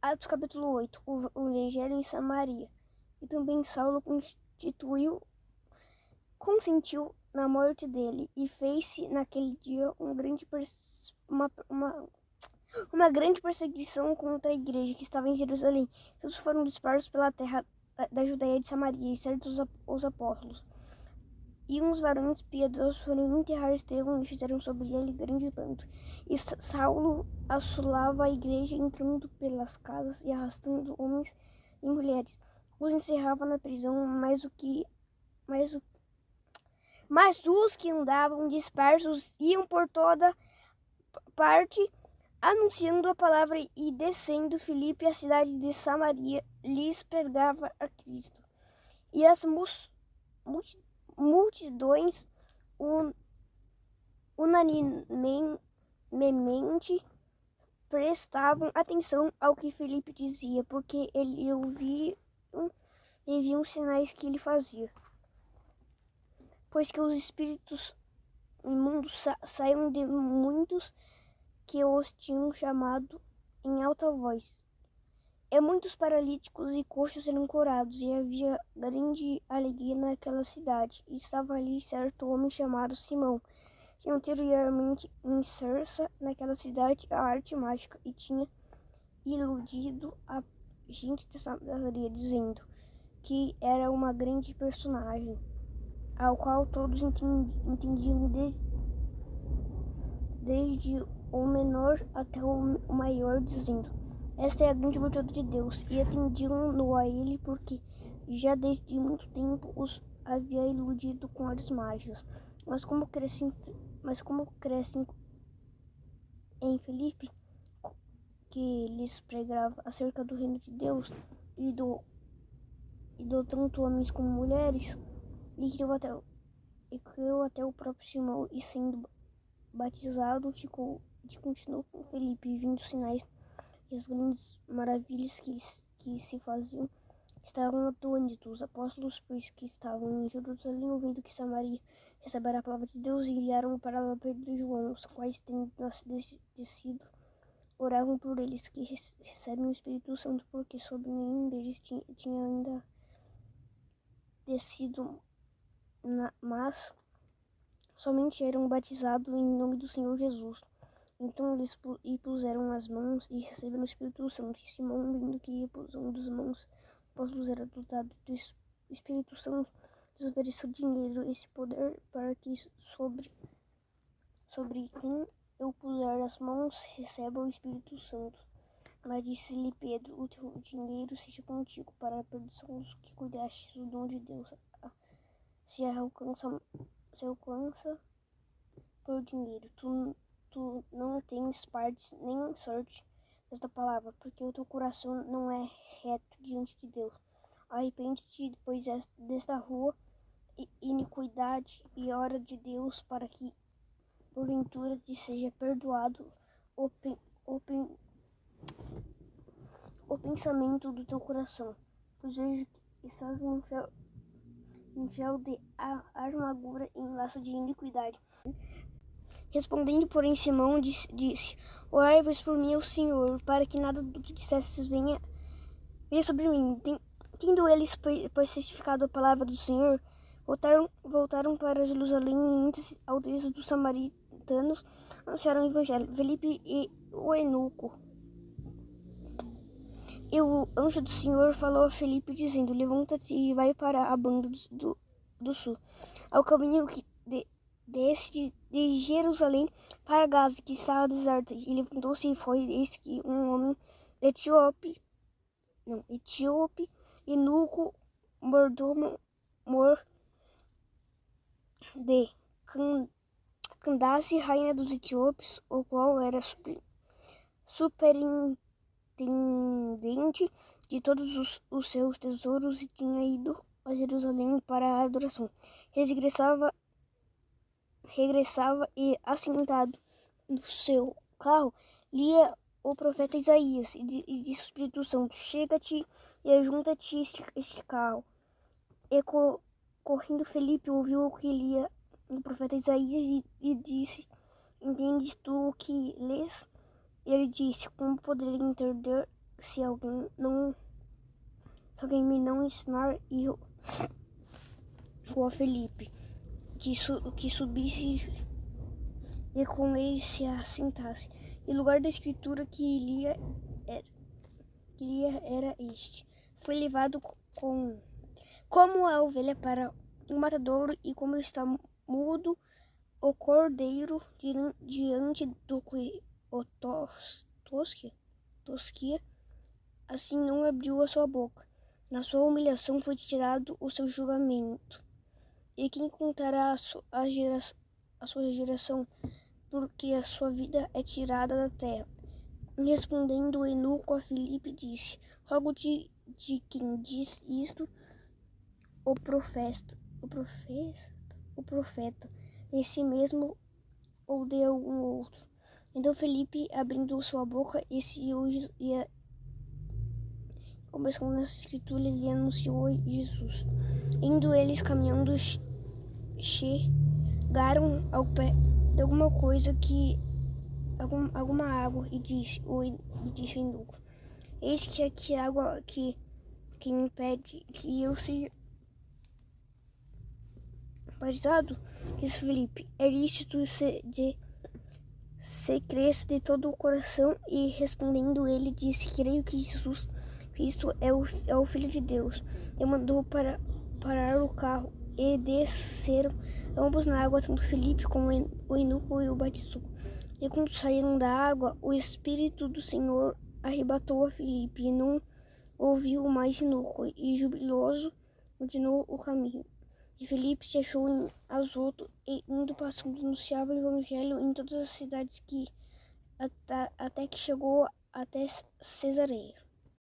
Atos capítulo 8, o Evangelho em Samaria. E também Saulo consentiu na morte dele, e fez-se naquele dia uma grande perseguição contra a igreja que estava em Jerusalém. Todos foram dispersos pela terra da Judeia e de Samaria, e certos os apóstolos. E uns varões piedosos foram enterrar Estevão e fizeram sobre ele grande pranto. E Saulo assolava a igreja, entrando pelas casas e arrastando homens e mulheres. Os encerrava na prisão, mas os que andavam dispersos iam por toda parte, anunciando a palavra, e descendo Filipe à cidade de Samaria, lhes pregava a Cristo. E as multidões unanimemente prestavam atenção ao que Filipe dizia, porque ele viam sinais que ele fazia. Pois que os espíritos imundos saíam de muitos que os tinham chamado em alta voz. E muitos paralíticos e coxos eram curados, e havia grande alegria naquela cidade. E estava ali certo homem chamado Simão, que anteriormente inserça naquela cidade a arte mágica, e tinha iludido a gente de Samaria, dizendo que era uma grande personagem, ao qual todos entendiam desde o menor até o maior, dizendo: esta é a grande virtude de Deus. E atendiam-no a ele, porque já desde muito tempo os havia iludido com artes mágicas. Mas como crescem em Filipe, que lhes pregava acerca do reino de Deus e do tanto homens como mulheres, e criou até o próprio Simão, e sendo batizado continuou com Filipe, vindo sinais e as grandes maravilhas que se faziam. Estavam atônitos os apóstolos, pois que estavam em Jerusalém, ouvindo que Samaria recebera a palavra de Deus, e enviaram para lá Pedro e João, os quais, tendo descido, oravam por eles que recebem o Espírito Santo, porque sobre nenhum deles tinha ainda descido, mas somente eram batizados em nome do Senhor Jesus. Então eles puseram as mãos e receberam o Espírito Santo. E Simão, vendo que ia posando as mãos, apóstolos era dotado do Espírito Santo, lhes ofereceu dinheiro, esse poder, para que sobre quem eu puser as mãos receba o Espírito Santo. Mas disse-lhe Pedro: o teu dinheiro seja contigo, para a perdição dos que cuidaste do dom de Deus. Se alcança por dinheiro. Tu não tens parte nem sorte desta palavra, porque o teu coração não é reto diante de Deus. Arrepende-te, pois, desta rua iniquidade, e ora de Deus, para que porventura te seja perdoado o pensamento do teu coração, pois vejo que estás em fel de amargura, em laço de iniquidade. Respondendo, porém, Simão disse: orai-vos por mim ao Senhor, para que nada do que dissestes venha sobre mim. Tendo eles, pois, testificado a palavra do Senhor, voltaram para Jerusalém, e muitas aldeias dos samaritanos anunciaram o evangelho. Filipe e o eunuco. E o anjo do Senhor falou a Filipe, dizendo: levanta-te e vai para a banda do sul, ao caminho que desce de Jerusalém para Gaza, que estava deserta. E levantou-se e foi, eis que um homem etíope, eunuco, mordomo de Candace, rainha dos etíopes, o qual era superintendente de todos os seus tesouros, e tinha ido a Jerusalém para a adoração. Regressava e, assentado no seu carro, lia o profeta Isaías, e disse ao Espírito Santo: chega-te e ajunta-te este carro. E correndo Filipe ouviu o que lia o profeta Isaías, e disse: entendes tu o que lês? Ele disse: como poderei entender se alguém me não ensinar, e a Felipe que subisse e com ele se assentasse. E o lugar da escritura que lia era este: foi levado como a ovelha para o matadouro, e como está mudo o cordeiro diante do que o tosquia, assim não abriu a sua boca. Na sua humilhação foi tirado o seu julgamento. E quem contará a sua geração, porque a sua vida é tirada da terra? Respondendo Eunuco a Filipe, disse: rogo-te, de quem diz isto o profeta, de si mesmo ou de algum outro? Então Filipe, abrindo sua boca, começando nessa escritura, ele anunciou Jesus. Indo eles caminhando, chegaram ao pé de alguma água, e disse o eunuco: eis que aqui água que impede que eu seja batizado. Disse Filipe: é lícito se cresce de todo o coração. E respondendo ele, disse: creio que Jesus Cristo é o Filho de Deus. E mandou parar o carro, e desceram ambos na água, tanto Filipe como o eunuco, e o batizou. E quando saíram da água, o Espírito do Senhor arrebatou a Filipe, e não ouviu mais eunuco, e jubiloso continuou o caminho. E Filipe se achou em Azoto, e indo passando anunciava o evangelho em todas as cidades, até que chegou até Cesareia.